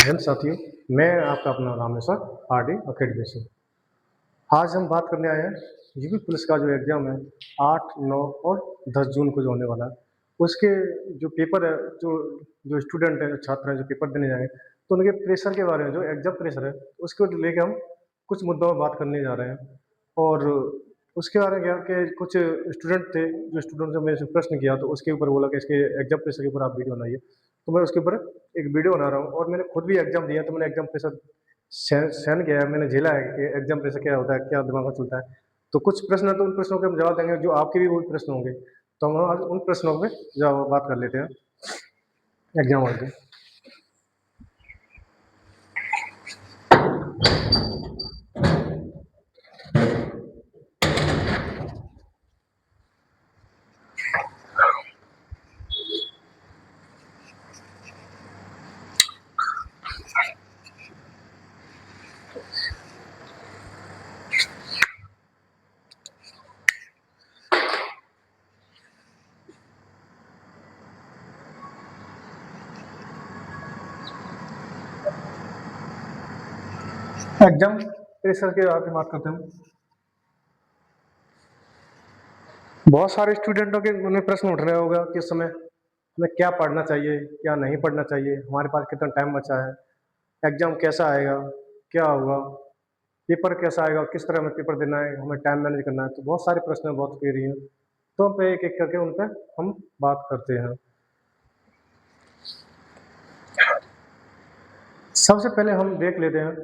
जन साथियों, मैं आपका अपना रामेश्वर आरडी अकेडमी से। आज हम बात करने आए हैं यूपी पुलिस का जो एग्ज़ाम है 8, 9 और 10 जून को जो होने वाला है, उसके जो पेपर है, जो जो स्टूडेंट हैं, छात्र हैं, जो पेपर देने जाएँगे, तो उनके प्रेशर के बारे में, जो एग्ज़ाम प्रेशर है, उसको लेके हम कुछ मुद्दों पर बात करने जा रहे हैं। और उसके बारे में क्या कि कुछ स्टूडेंट थे, जो स्टूडेंट ने मेरे से प्रश्न किया, तो उसके ऊपर बोला कि इसके एग्ज़ाम प्रेशर के ऊपर आप वीडियो बनाइए। तो मैं उसके ऊपर एक वीडियो बना रहा हूँ और मैंने खुद भी एग्ज़ाम दिया, तो मैंने एग्ज़ाम प्रेशर सहन किया है, मैंने झेला है कि एग्ज़ाम प्रेशर क्या होता है, क्या दिमाग में चलता है। तो कुछ प्रश्न हैं, तो उन प्रश्नों के हम जवाब देंगे, जो आपके भी वही प्रश्न होंगे। तो हम आज उन प्रश्नों पे जवाब बात कर लेते हैं एग्ज़ाम हॉल पे। एग्ज़ाम प्रेशर के बारे में बात करते हैं। बहुत सारे स्टूडेंटों के मन में प्रश्न उठ रहा होगा कि इस समय हमें क्या पढ़ना चाहिए, क्या नहीं पढ़ना चाहिए, हमारे पास कितना टाइम बचा है, एग्ज़ाम कैसा आएगा, क्या होगा, पेपर कैसा आएगा, किस तरह हमें पेपर देना है, हमें टाइम मैनेज करना है। तो बहुत सारे प्रश्न बहुत क्लियर हैं, तो हम पे एक-एक करके उन पे हम बात करते हैं। सबसे पहले हम देख लेते हैं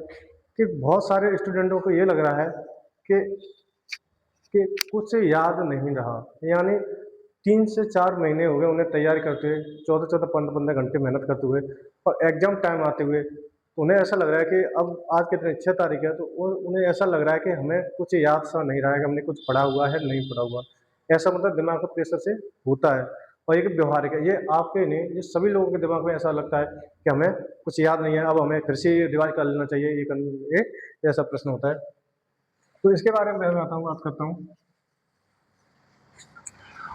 कि बहुत सारे स्टूडेंटों को ये लग रहा है कि कि कुछ याद नहीं रहा, यानी 3 से 4 महीने हो गए उन्हें तैयारी करते हुए, 14-14, 15-15 घंटे मेहनत करते हुए और एग्ज़ाम टाइम आते हुए उन्हें ऐसा लग रहा है कि अब आज कितनी 6 तारीख है, तो उन्हें ऐसा लग रहा है कि हमें कुछ याद सा नहीं रहा है कि हमने कुछ पढ़ा हुआ है, नहीं पढ़ा हुआ। ऐसा मतलब दिमाग को प्रेशर से होता है और ये व्यवहारिक है, ये आपके नहीं, ये सभी लोगों के दिमाग में ऐसा लगता है कि हमें कुछ याद नहीं है, अब हमें फिर से रिवाइज़ कर लेना चाहिए, ये ऐसा प्रश्न होता है। तो इसके बारे में मैं बताता हूँ, बात करता हूँ।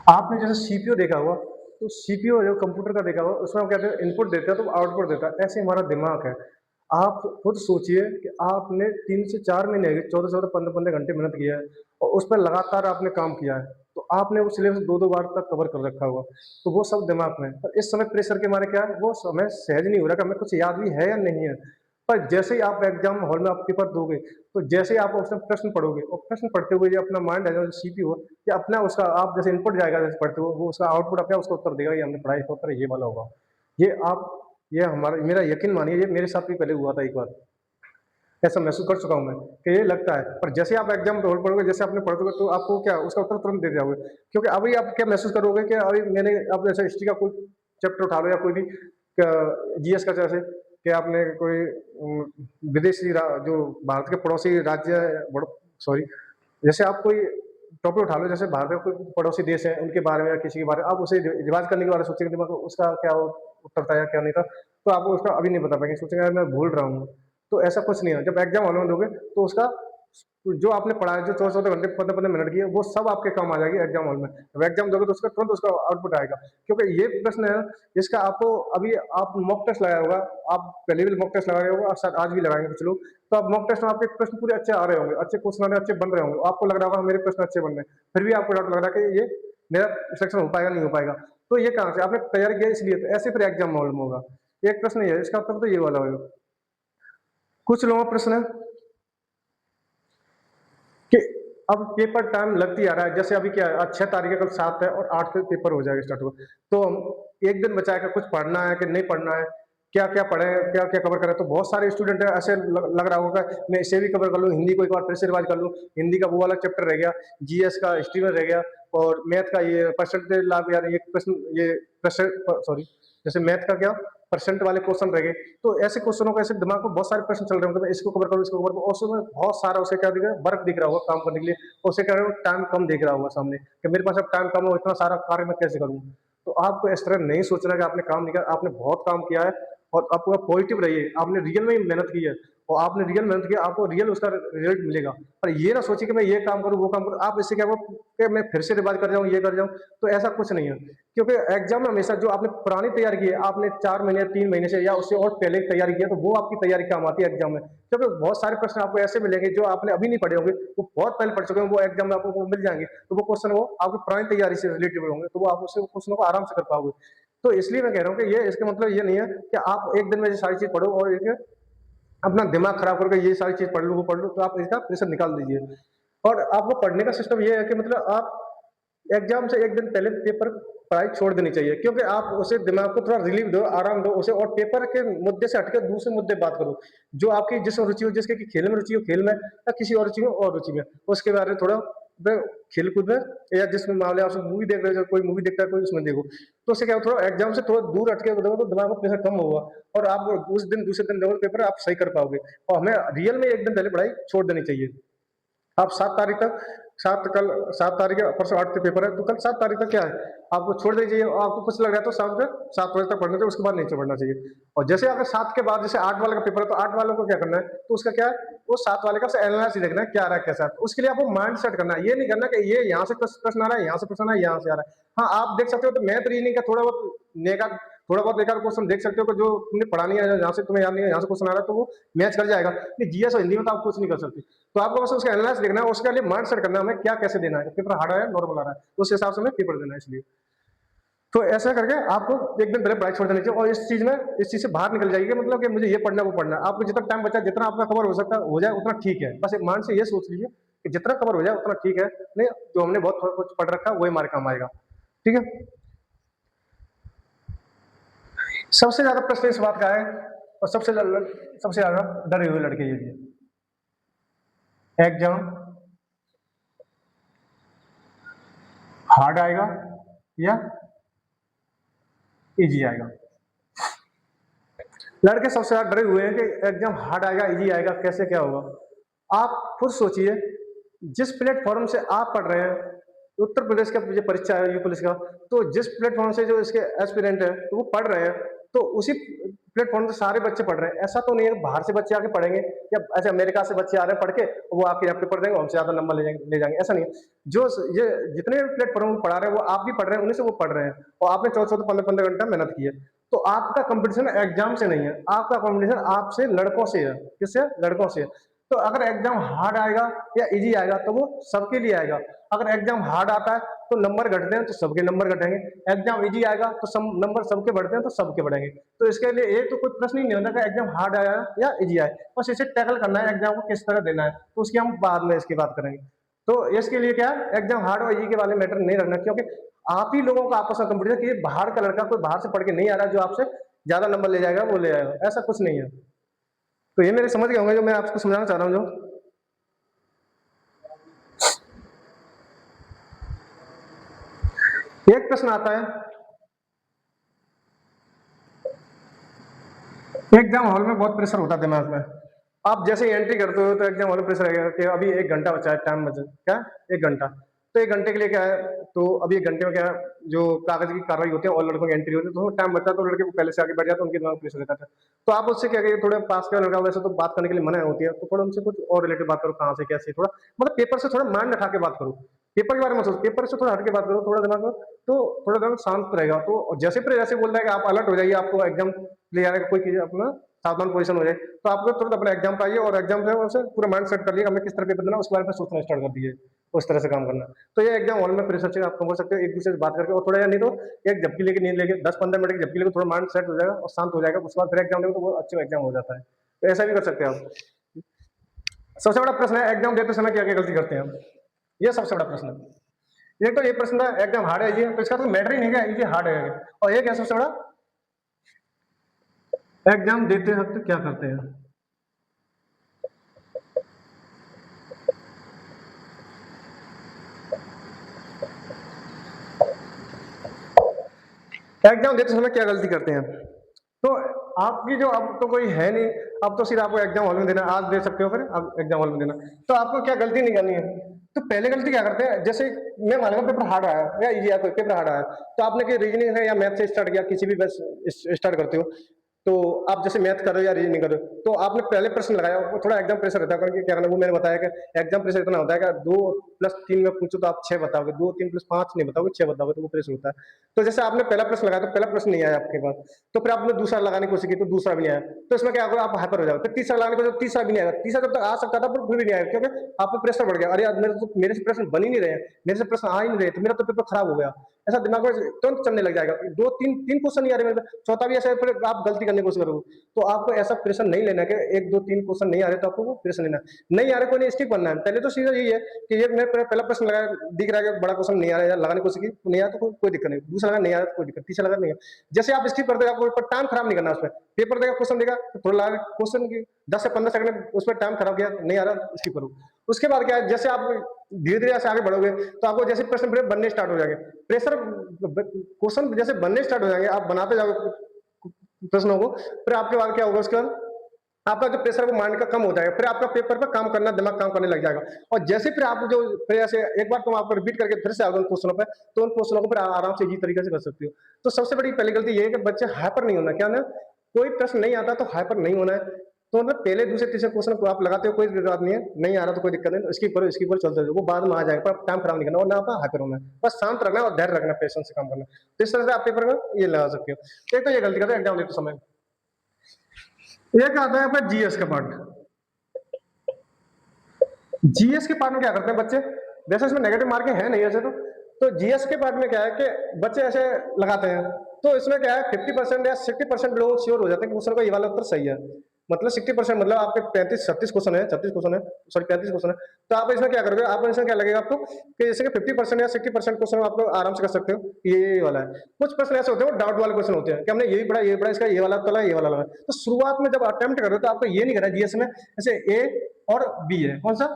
आपने जैसे सीपीयू देखा होगा, तो सीपीयू जो कंप्यूटर का देखा होगा, उसमें हम कहते हैं इनपुट देते हैं तो आउटपुट देता है, ऐसे हमारा दिमाग है। आप खुद सोचिए कि आपने 3 से 4 महीने 14-14, 15-15 घंटे मेहनत किया है और उस पर लगातार आपने काम किया है, तो आपने वो सिलेबस 2-2 बार तक कवर कर रखा होगा, तो वो सब दिमाग में है। पर इस समय प्रेशर के मारे क्या है, वो समय सहज नहीं हो रहा कि हमें कुछ याद भी है या नहीं है। पर जैसे ही आप एग्ज़ाम हॉल में आप पेपर दोगे, तो जैसे ही आप उसमें प्रश्न पढ़ोगे और प्रश्न पढ़ते हुए जो अपना माइंड है, जो सीपीयू है, ये अपना उसका आप जैसे इनपुट जाएगा, जैसे पढ़ते हो, वो उसका आउटपुट अपने आप उसका उत्तर देगा, ये हमने पढ़ा है, इसका उत्तर ये वाला होगा। ये हमारा मेरा यकीन मानिए, ये मेरे साथ भी पहले हुआ था एक बार। ऐसा महसूस कर चुका हूँ मैं कि ये लगता है, पर जैसे ही आप एग्ज़ाम रोल पढ़ोगे, जैसे आपने पढ़ोगे, तो आपको क्या उसका उत्तर तुरंत दे जाओगे। क्योंकि अभी आप क्या महसूस करोगे कि अभी मैंने अब जैसे हिस्ट्री का कोई चैप्टर उठा लो या कोई भी जीएस का, जैसे कि आपने कोई विदेशी जो भारत के पड़ोसी राज्य सॉरी, जैसे आप कोई टॉपिक उठा लो, जैसे भारत में कोई पड़ोसी देश है, उनके बारे में या किसी के बारे में आप उसे रिवाइज करने के बारे में सोचेंगे, दिमाग में उसका क्या उत्तर था या क्या नहीं था, तो आपको उसका अभी नहीं बता पाएंगे, सोचेंगे यार मैं भूल रहा हूँ। तो ऐसा कुछ नहीं है, जब एग्जाम हॉल में दोगे तो उसका जो आपने पढ़ा है, जो 14-14 घंटे 15-15 मिनट की है, वो सब आपके काम आ जाएगी एग्जाम हॉल में। जब एग्जाम दोगे तो उसका तुरंत उसका आउटपुट आएगा। क्योंकि ये प्रश्न है जिसका आपको अभी आप मॉक टेस्ट लगाया होगा, आप पहले भी मॉक टेस्ट लगाए होगा, आप शायद आज भी लगाएंगे कुछ लोग, तो आप मॉक टेस्ट में आपके प्रश्न पूरे अच्छे आ रहे होंगे, अच्छे क्वेश्चन आ रहे हैं, अच्छे बन रहे होंगे, आपको लग रहा होगा मेरे प्रश्न अच्छे बन रहे हैं, फिर भी आपको डाउट लग रहा है कि ये मेरा सिलेक्शन हो पाएगा नहीं हो पाएगा। तो ये कहाँ से आपने तैयारी किया, इसलिए तो ऐसे फिर एग्जाम हॉल में होगा। एक प्रश्न ये है, इसका उत्तर तो ये वाला होगा। कुछ लोगों का प्रश्न है कि अब पेपर टाइम लगती आ रहा है, जैसे अभी क्या है, आज 6 तारीख है, कल 7 है और 8 से पेपर हो जाएगा, स्टार्ट होगा। तो हम एक दिन बचा है कि कुछ पढ़ना है कि नहीं पढ़ना है, क्या-क्या पढ़ें, क्या-क्या कवर करें। तो बहुत सारे स्टूडेंट हैं, ऐसे लग रहा होगा मैं इसे भी कवर कर लूँ, हिंदी को एक बार फिर से रिवाइज कर लूँ, हिंदी का वो वाला चैप्टर रह गया, जीएस का हिस्ट्री में रह गया और मैथ का ये परसेंटेज लाभ, यार ये प्रश्न, ये सॉरी, जैसे मैथ का क्या परसेंट वाले क्वेश्चन रह गए। तो ऐसे क्वेश्चनों को, ऐसे दिमाग में बहुत सारे प्रश्न चल रहे होंगे, मैं इसको कवर करूँ, इसको कवर करूँ, और उसमें बहुत सारा उसे क्या दिख रहा है, वर्क दिख रहा होगा काम करने के लिए, और उसे कह रहे हो टाइम कम दिख रहा होगा सामने कि मेरे पास अब टाइम कम हो, इतना सारा कार्य मैं कैसे करूँ। तो आपको इस तरह नहीं सोचना कि आपने काम नहीं किया, आपने बहुत काम किया है और आप पूरा पॉजिटिव रहिए, आपने रियल में ही मेहनत की है और आपने रियल मेहनत किया, आपको रियल उसका रिजल्ट मिलेगा। पर ये ना सोचिए कि मैं ये काम करूँ, वो काम करूँ, आप इससे क्या होगा कि मैं फिर से रिवाइज़ कर जाऊँ, ये कर जाऊँ, तो ऐसा कुछ नहीं है। क्योंकि एग्ज़ाम में हमेशा जो आपने पुरानी तैयारी की है, आपने 4 महीने, 3 महीने से या उससे और पहले तैयारी की है, तो वो आपकी तैयारी काम आती है एग्ज़ाम में। क्योंकि बहुत सारे प्रश्न आपको ऐसे मिलेंगे जो आपने अभी नहीं पढ़े होंगे, वो बहुत पहले पढ़ चुके हैं, वो एग्ज़ाम में आपको मिल जाएँगे। तो वो क्वेश्चन वो आपकी पुरानी तैयारी से रिलेटेड होंगे, तो वो आप उससे क्वेश्चनों को आराम से कर पाओगे। तो इसलिए मैं कह रहा हूँ कि ये इसका मतलब ये नहीं है कि आप एक दिन में ये सारी चीज़ पढ़ो और एक अपना दिमाग खराब करके ये सारी चीज़ पढ़ लूँ, वो पढ़ लूँ, तो आप इसका प्रेशर निकाल दीजिए। और आपको पढ़ने का सिस्टम ये है कि मतलब आप एग्ज़ाम से 1 दिन पहले पेपर पढ़ाई छोड़ देनी चाहिए, क्योंकि आप उसे दिमाग को थोड़ा रिलीफ दो, आराम दो उसे, और पेपर के मुद्दे से हटके दूसरे मुद्दे बात करो। जो आपकी जिसमें रुचि हो, जिसके कि खेल में रुचि हो, खेल में, या किसी और चीज़ में और रुचि में, उसके बारे में थोड़ा ब खेल-कूद में, या जिस मामले में आप मूवी देख रहे हो, कोई मूवी देखता है, कोई उसमें देखो। तो उससे क्या हो, थोड़ा एग्ज़ाम से थोड़ा दूर हट के देखो, तो दिमाग में प्रेशर कम होगा और आप उस दिन दूसरे दिन दोगे पेपर आप सही कर पाओगे। और हमें रियल में 1 दिन पहले पढ़ाई छोड़ देनी चाहिए। आप 7 तारीख तक 7 कल 7 तारीख है, परसों 8 को पेपर है, तो कल 7 तारीख तक क्या है, आपको छोड़ देनी चाहिए। आपको कुछ लग रहा है तो शाम के 7 बजे तक पढ़ना चाहिए, उसके बाद नहीं पढ़ना चाहिए। और जैसे अगर 7 के बाद जैसे 8 वाले का पेपर है, तो 8 वालों को क्या करना है, तो उसका क्या है, वो 7 वाले का एनालिसिस देखना है, क्या आ रहा है, कैसा है। तो उसके लिए आपको माइंड सेट करना है, ये नहीं करना कि ये यहाँ से प्रश्न आ रहा है, यहाँ से प्रश्न आ रहा है, यहाँ से आ रहा है। हाँ, आप देख सकते हो, तो मैथ रीजनिंग का थोड़ा बहुत एक आध क्वेश्चन देख सकते हो कि जो तुमने पढ़ा नहीं है, जहाँ से तुम्हें याद नहीं है, यहाँ से क्वेश्चन आ रहा है, तो वो मैच कर जाएगा। नहीं, जीएस और हिंदी में तो आप कुछ नहीं कर सकते। तो आपको बस उसका एनालाइज देखना है, उसके लिए माइंड सेट करना है, हमें क्या कैसे देना है, पेपर हार्ड है, नॉर्मल आ रहा है, तो उस हिसाब से हमें पेपर देना है इसलिए। तो ऐसा करके आपको एक दिन पहले पढ़ाई छोड़ देनी चाहिए और इस चीज से बाहर निकल जाइए, मतलब कि मुझे ये पढ़ना है, वो पढ़ना है। आपको जितना टाइम बचा, जितना आपका कवर हो सकता है हो जाए, उतना ठीक है। बस एक माइंड से ये सोच लीजिए कि जितना कवर हो जाए उतना ठीक है, नहीं जो हमने बहुत थोड़ा कुछ पढ़ रखा है वही हमारे काम आएगा। ठीक है। सबसे ज्यादा प्रश्न इस बात का है, और सबसे ज्यादा डरे हुए लड़के ये लिए एग्जाम हार्ड आएगा या इजी आएगा। लड़के सबसे ज्यादा डरे हुए हैं कि एग्जाम हार्ड आएगा, इजी आएगा, कैसे क्या होगा। आप खुद सोचिए, जिस प्लेटफॉर्म से आप पढ़ रहे हैं, उत्तर प्रदेश का जो परीक्षा है, यू पुलिस का, तो जिस प्लेटफॉर्म से जो इसके एस्पिरेंट है, तो वो पढ़ रहे हैं, तो उसी प्लेटफॉर्म से सारे बच्चे पढ़ रहे हैं। ऐसा तो नहीं है बाहर से बच्चे आके पढ़ेंगे, या ऐसे अमेरिका से बच्चे आ रहे हैं पढ़ के, वो आपके यहाँ पे पढ़ देंगे, हमसे ज्यादा नंबर ले जाएंगे, ऐसा नहीं है। जो ये जितने प्लेटफॉर्म पढ़ा रहे हैं, वो आप भी पढ़ रहे हैं, उन्हीं से वो पढ़ रहे हैं, और आपने 14 15 15 घंटा मेहनत की है। तो आपका कंपटीशन एग्जाम से नहीं है, आपका कंपटीशन आपसे लड़कों से है। किससे? लड़कों से। तो अगर एग्जाम हार्ड आएगा या इजी आएगा, तो वो सबके लिए आएगा। अगर एग्जाम हार्ड आता है तो नंबर घटते हैं, तो सबके नंबर घटेंगे। एग्जाम इजी आएगा तो सब नंबर सबके बढ़ते हैं, तो सबके बढ़ेंगे। तो इसके लिए ये तो कोई प्रश्न ही नहीं होता कि एग्जाम हार्ड आया या इजी आए, बस इसे टैकल करना है, एग्जाम को किस तरह देना है, तो उसकी हम बाद में इसकी बात करेंगे। तो इसके लिए क्या है, एग्जाम हार्ड और इजी के वाले मैटर नहीं रखना, क्योंकि आप ही लोगों का आपस में कंपटीशन, कि बाहर का लड़का कोई बाहर से पढ़ के नहीं आ रहा जो आपसे ज्यादा नंबर ले जाएगा, वो ले जाएगा, ऐसा कुछ नहीं है। तो ये मेरे समझ गए होंगे जो मैं आपको समझाना चाह रहा हूँ। जो एक प्रश्न आता है, एग्जाम हॉल में बहुत प्रेशर होता है दिमाग में। आप जैसे ही एंट्री करते हो तो एग्जाम हॉल में प्रेशर आएगा कि अभी 1 घंटा बचा है, टाइम बचा क्या, 1 घंटा। तो 1 घंटे के लिए क्या है, तो अभी 1 घंटे में क्या है, जो कागज की कार्रवाई होती है और लड़कों की एंट्री होती है, तो टाइम बचा, तो लड़के को पहले से आगे बढ़ जाता है, उनके दिमाग में प्रेशर रहता है। तो आप उससे क्या करिए, थोड़ा पास का लड़का वैसे तो बात करने के लिए मना होती है, तो थोड़ा उनसे कुछ और रिलेटेड बात करो, कहाँ से कैसे, थोड़ा मतलब पेपर से थोड़ा माइंड हटा के बात करो। पेपर के बारे में सोचो, पेपर से थोड़ा हट के बात करो, थोड़ा दिमाग में, तो थोड़ा दिमाग शांत रहेगा। तो जैसे पर जैसे बोल रहा है कि आप अलर्ट हो जाइए, आपको एग्जाम ले जाने का कोई चीज अपना सावधान पोजीशन हो जाए, तो आपको तुरंत अपना एग्जाम पाइए और एग्जाम से पूरा माइंड सेट कर लिया, हमें किस तरह पेपर देना, उसके बारे में सोचना स्टार्ट कर दिए, उस तरह से काम करना। तो ये एग्जाम हॉल में प्रेशर से आप कम कर सकते हो, एक दूसरे से बात करके, और थोड़ा या नहीं तो एक झपकी लेके, नींद लेके 10 15 मिनट की झपकी लेके थोड़ा माइंड सेट हो जाएगा और शांत हो जाएगा, उसके बाद फिर एग्जाम देंगे तो वो अच्छा एग्जाम हो जाता है। तो ऐसा भी कर सकते हैं आप। सबसे बड़ा प्रश्न है, एग्जाम देते समय क्या क्या गलती करते हैं हम, ये सबसे बड़ा प्रश्न है। एक तो ये प्रश्न था एग्जाम हार्ड है, ये तो इसका तो मैटर ही नहीं है ये हार्ड है। और ये क्या सबसे बड़ा, एग्जाम देते वक्त क्या करते हैं। एग्जाम देते समय क्या गलती करते हैं, तो आपकी जो, अब तो कोई है नहीं, अब तो सिर्फ आपको एग्जाम हॉल में देना, आज दे सकते हो, फिर अब एग्जाम हॉल में देना, तो आपको क्या गलती नहीं करनी है। तो पहले गलती क्या करते हैं, जैसे मैं मानूंगा पेपर हार्ड आया या इजी आया, कोई पेपर हार्ड आया, तो आपने कि रीजनिंग है या मैथ से स्टार्ट किया, किसी भी बस स्टार्ट करते हो, तो आप जैसे मैथ कर रहे हो या रीजनिंग कर रहे हो, तो आपने पहले प्रश्न लगाया, वो थोड़ा एग्जाम प्रेशर रहता है, क्योंकि क्या करना, वो मैंने बताया कि एग्जाम प्रेशर इतना होता है कि 2+3 में पूछो तो आप 6 बताओगे, 2 3+5 नहीं बताओगे, 6 बताओगे, तो वो प्रेशर होता है। तो जैसे आपने पहला प्रश्न लगाया, तो पहला प्रश्न नहीं आया आपके पास, तो फिर आपने दूसरा लगाने की कोशिश की, तो दूसरा भी नहीं आया, तो इसमें क्या होगा, आप हाइपर हो जाओगे। फिर तीसरा लगाने की कोशिश, तीसरा भी नहीं आएगा, तीसरा जब तक आ सकता था फिर भी नहीं आया, क्योंकि आप पे प्रेशर बढ़ गया, अरे यार मेरे से प्रश्न बन ही नहीं रहे हैं, मेरे से प्रश्न आ ही नहीं रहे, तो मेरा तो पेपर खराब हो गया। ऐसा दिमाग में तुरंत चलने लग जाएगा, दो तीन तीन क्वेश्चन नहीं आ रहे मेरे पे, चौथा भी ऐसा है, फिर आप गलती करने की कोशिश करोगे। तो आपको ऐसा प्रेशर नहीं लेना कि 1 2 3 क्वेश्चन नहीं आ रहे तो आपको वो प्रेशर लेना है। नहीं आ रहे कोई नहीं, स्टिक बनना है। पहले तो सीधा यही है कि ये मैं पहला प्रश्न लगाया, दिख रहा है कि बड़ा क्वेश्चन नहीं आ रहा है, लगाने की कोशिश की तो नहीं आया, तो कोई दिक्कत नहीं, दूसरा लगा नहीं आ रहा तो कोई दिक्कत, तीसरा लगा नहीं है। जैसे आप स्किप करते हो, आपको टाइम खराब नहीं करना उसमें, पेपर देगा, क्वेश्चन देगा, तो थोड़ा लगा क्वेश्चन की 10 से 15 सेकंड उसमें टाइम खराब किया, नहीं आ रहा स्किप करो। उसके बाद क्या है, जैसे आप धीरे धीरे ऐसे आगे बढ़ोगे, तो आपको जैसे प्रश्न बनने स्टार्ट हो जाएंगे, प्रेशर क्वेश्चन जैसे बनने स्टार्ट हो जाएंगे, आप बनाते जाओगे प्रश्नों को, फिर आपके बाद क्या होगा, उसके बाद आपका जो प्रेशर वो माइंड का कम हो जाएगा, फिर आपका पेपर पर काम करना, दिमाग काम करने लग जाएगा। और जैसे फिर आप जो फिर ऐसे एक बार तुम आपको रिपीट करके फिर से आओगे उन क्वेश्चनों पे, तो उन क्वेश्चनों को फिर आराम से इजी तरीके से कर सकते हो। तो सबसे बड़ी पहली गलती ये है कि बच्चे हाइपर नहीं होना, क्या ना, कोई प्रश्न नहीं आता तो हाइपर नहीं होना है। तो मतलब पहले दूसरे तीसरे क्वेश्चन को आप लगाते हो, कोई बात नहीं है, नहीं आ रहा तो कोई दिक्कत नहीं, इसकी पर चलते रहो, वो बाद में आ जाएगा, पर टाइम खराब नहीं करना और ना आप हाइपर होना है, बस शांत रखना और धैर्य रखना, पेशेंस से काम करना। तो इस तरह से आप पेपर में ये लगा सकते हो। एक तो ये गलती करते हैं एग्जाम देते समय। एक आता है आपका जीएस का पार्ट। जीएस के पार्ट में क्या करते हैं बच्चे, वैसे इसमें नेगेटिव मार्किंग है नहीं ऐसे तो जीएस के पार्ट में क्या है कि बच्चे ऐसे लगाते हैं, तो इसमें क्या है 50% या 60% लोग श्योर हो जाते हैं कि क्वेश्चन का ये वाला उत्तर सही है। मतलब 60% मतलब आपके 35 36 क्वेश्चन है, 36 क्वेश्चन है, सॉरी 35 क्वेश्चन है, तो आप इसमें क्या करोगे, आप इसमें क्या लगेगा आपको कि जैसे कि 50% या 60% क्वेश्चन आप लोग आराम से कर सकते हो, ये वाला है। कुछ प्रश्न ऐसे होते हैं वो डाउट वाले क्वेश्चन होते हैं कि हमने ये पढ़ा इसका ये वाला तला ये वाला लगा। तो शुरुआत में जब अटेम्प्ट करो तो आपको ये नहीं करना जीएस में, जैसे ए और बी है, कौन सा,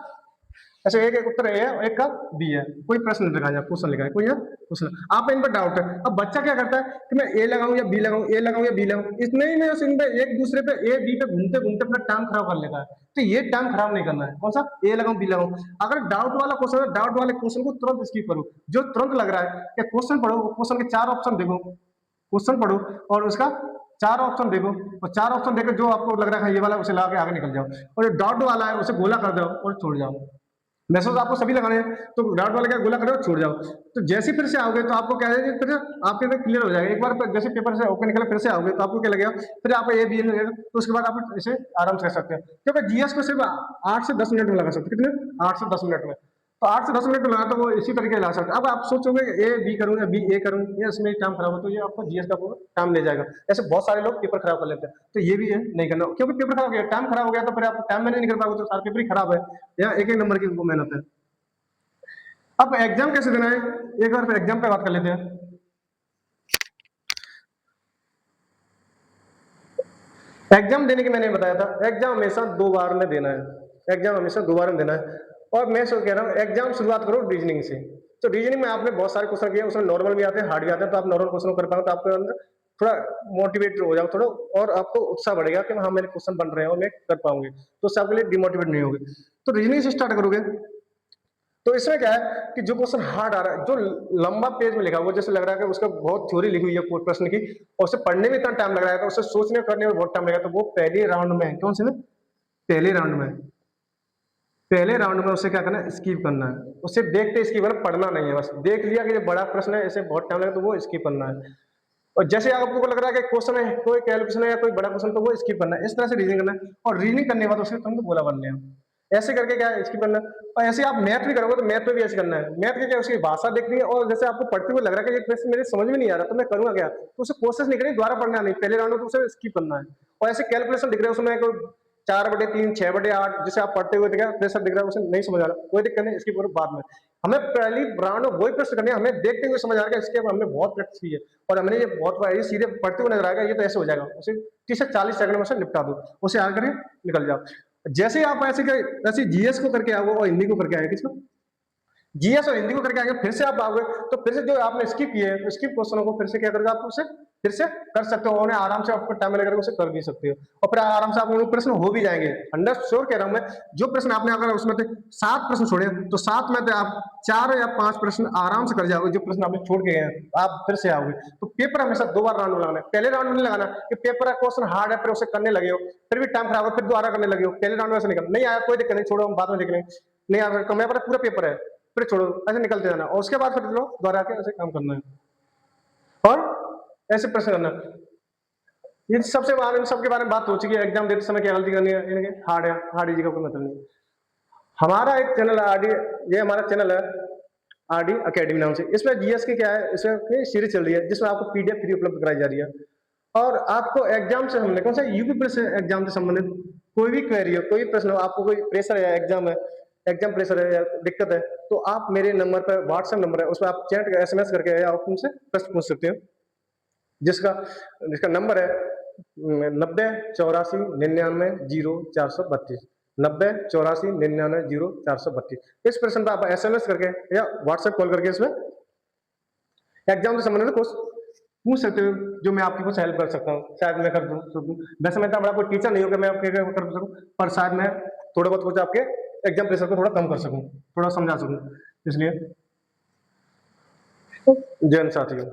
अच्छा एक एक उत्तर ए है और एक का बी है, कोई प्रश्न नहीं लिखा है, क्वेश्चन लिखा है कोई है क्वेश्चन, आप इन पर डाउट है। अब बच्चा क्या करता है कि मैं ए लगाऊं या बी लगाऊं, ए लगाऊं या बी लगाऊं, इतने ही में उस इन पे एक दूसरे पे ए बी पे घूमते घूमते अपना टाइम खराब कर लेता है। तो ये टाइम खराब नहीं करना है, कौन सा, ए लगाऊं बी लगाऊं। अगर डाउट वाला क्वेश्चन है, डाउट वाले क्वेश्चन को तुरंत स्किप करो। जो तुरंत लग रहा है कि क्वेश्चन पढ़ो, क्वेश्चन के 4 ऑप्शन देखो, क्वेश्चन पढ़ो और उसका 4 ऑप्शन देखो, और 4 ऑप्शन देखो जो आपको लग रहा है ये वाला, उसे लगा के आगे निकल जाओ। और जो डाउट वाला है उसे गोला कर दो और छोड़ जाओ। मैसेज आपको सभी लगाने हैं, तो डाउट वाला क्या गोला करो छोड़ जाओ। तो जैसे फिर से आओगे तो आपको क्या है, फिर आपके अंदर क्लियर हो जाएगा। एक बार जैसे पेपर से ओके निकला फिर से आओगे तो आपको क्या लगेगा, फिर आप ए बी लगेगा, तो उसके बाद आप इसे आराम से कर सकते हैं। क्योंकि जीएस को सिर्फ 8 से 10 मिनट में लगा सकते हैं, कितने, 8 से 10 मिनट में। तो 8 से 10 मिनट में लगा तो वो इसी तरीके लगा सकते हैं। अब आप सोचोगे ए बी करूँ या बी ए करूँ, ये इसमें टाइम खराब हो, तो ये आपको जीएस का पूरा टाइम ले जाएगा। ऐसे बहुत सारे लोग पेपर खराब कर लेते हैं, तो ये भी है नहीं करना, क्योंकि पेपर खराब हो गया, टाइम खराब हो गया, तो फिर आप टाइम मैनेज नहीं कर पाओगे, तो सारा पेपर ही खराब है। यहाँ एक एक नंबर की मेहनत है। अब एग्जाम कैसे देना है, एक बार फिर एग्जाम पे बात कर लेते हैं। एग्जाम देने की मैंने बताया था, एग्जाम हमेशा 2 बार में देना है, एग्जाम हमेशा 2 बार में देना है। और मैं सो कह रहा हूँ एग्जाम शुरुआत करो रीजनिंग से। तो रीजनिंग में आपने बहुत सारे क्वेश्चन किए, उसमें नॉर्मल भी आते हैं, हार्ड भी आते हैं, तो आप नॉर्मल क्वेश्चन कर पाओ तो आपके अंदर थोड़ा मोटिवेट हो जाओ थोड़ा, और आपको उत्साह बढ़ेगा कि हाँ मेरे क्वेश्चन बन रहे हैं और मैं कर पाऊंगी, तो उससे आपके लिए डिमोटिवेट नहीं होगी। तो रीजनिंग से स्टार्ट करोगे, तो इसमें क्या है कि जो क्वेश्चन हार्ड आ रहा है, जो लंबा पेज में लिखा हुआ, जैसे लग रहा है कि उसका बहुत थ्योरी लिखी हुई है कोई प्रश्न की, और उसे पढ़ने में इतना टाइम लग रहा है, तो उसे सोचने करने में बहुत टाइम लगेगा, तो वो पहले राउंड में, कौन से में, पहले राउंड में, पहले राउंड में उसे क्या करना है, स्किप करना है। उसे देखते स्किप करना, पढ़ना नहीं है, बस देख लिया कि ये बड़ा प्रश्न है, इसे बहुत टाइम लगेगा, तो वो स्किप करना है। और जैसे आपको लग रहा है कि क्वेश्चन है, कोई कैलकुलेशन है या कोई बड़ा क्वेश्चन, तो वो स्किप करना है। इस तरह से रीजनिंग करना है, और रीजनिंग करने के बाद उसके तुरंत बोला बनने हैं, ऐसे करके क्या है स्किप करना है। और ऐसे आप मैथ भी करोगे तो मैथ में भी ऐसे करना है। मैथ के क्या, उसकी भाषा देखनी है, और जैसे आपको पढ़ते हुए लग रहा है कि ये प्रश्न मेरे समझ में नहीं आ रहा, तो मैं करूंगा क्या, तो उसे कोशिश नहीं करनी, दोबारा पढ़ना नहीं, पहले राउंड में तो उसे स्किप करना है। और ऐसे कैलकुलेशन दिख रहे हैं उसमें कोई 4/3 6/8, जैसे आप पढ़ते हुए दिखा प्रेशर दिख रहा है, उसे नहीं समझ आ रहा, कोई दिक्कत नहीं, इसकी पूरी बाद में हमें पहली राउंड में वही प्रश्न करने हैं, हमें देखते हुए समझ आ रहा है, इसके हमने बहुत प्रैक्टिस की है और हमने ये बहुत बार ये सीधे पढ़ते हुए नजर आएगा, ये तो ऐसे हो जाएगा, उसे 30 से 40 सेकंड में से निपटा दो, उसे आकर निकल जाओ। जैसे आप ऐसे जीएस को करके आओगे और हिंदी को करके आए, किसको, जीएस और हिंदी को करके आगे फिर से आप आओगे तो फिर से जो आपने स्किप किए हैं स्किप क्वेश्चनों को फिर से क्या करोगे, आप उसे फिर से कर सकते हो, उन्हें आराम से आपको टाइम लेकर उसे कर भी सकते हो और फिर आराम से आपको प्रश्न हो भी जाएंगे। हंड्रेड श्योर कह रहा हूं मैं, जो प्रश्न आपने अगर उसमें से 7 प्रश्न छोड़े तो 7 में से आप 4 या 5 प्रश्न आराम से कर जाओगे, जो प्रश्न आपने छोड़ के गए हैं आप फिर से आओगे। तो पेपर हमेशा 2 बार राउंड में लगाना है, पहले राउंड में नहीं लगाना कि पेपर क्वेश्चन हार्ड है फिर उसे करने लगे हो, फिर भी टाइम खराब हो फिर दोबारा करने लगे हो, पहले राउंड में ऐसे नहीं आया कोई दिक्कत नहीं, छोड़ो हम बाद में देख लेंगे, नहीं आया तो मैं पूरा पेपर है फिर छोड़ो, ऐसे निकलते जाना और उसके बाद फिर लोग दोबारा के ऐसे काम करना है और ऐसे प्रश्न करना। इन सबसे बारे में सबके बारे में बात हो चुकी है, एग्जाम देते समय क्या गलती करनी है, इनके हार्ड है, हार्ड इजी का कोई मतलब नहीं। हमारा एक चैनल है आरडी, ये हमारा चैनल है आरडी अकेडमी नाम से, इसमें जीएस की क्या है, इसमें सीरीज चल रही है जिसमें आपको पीडीएफ फ्री उपलब्ध कराई जा रही है और आपको एग्जाम से हमने कौन सा यूपी पुलिस एग्जाम से संबंधित कोई भी क्वेरी हो, कोई भी प्रश्न हो, आपको कोई प्रेशर है, एग्जाम है, एग्जाम प्रेशर है या दिक्कत है, तो आप मेरे नंबर पर व्हाट्सएप नंबर है उसमें आप चैट एसएमएस करके या आप उनसे प्रश्न पूछ सकते हो, जिसका जिसका नंबर है 90 84 99 0 432, 90 84 99 0 432। इस प्रश्न पर आप एसएमएस करके या व्हाट्सएप कॉल करके इसमें एग्जाम से संबंधित कुछ पूछ सकते हो, जो मैं आपकी कुछ हेल्प कर सकता हूँ, शायद मैं कर सकूँ। वैसे मैं इतना बड़ा कोई टीचर नहीं हूँ कि मैं आपके कर सकूँ, पर शायद मैं थोड़ा बहुत कुछ आपके एग्जाम प्रेशर को थोड़ा कम कर सकूँ, थोड़ा समझा सकूँ, इसलिए जय हिंद साथियों।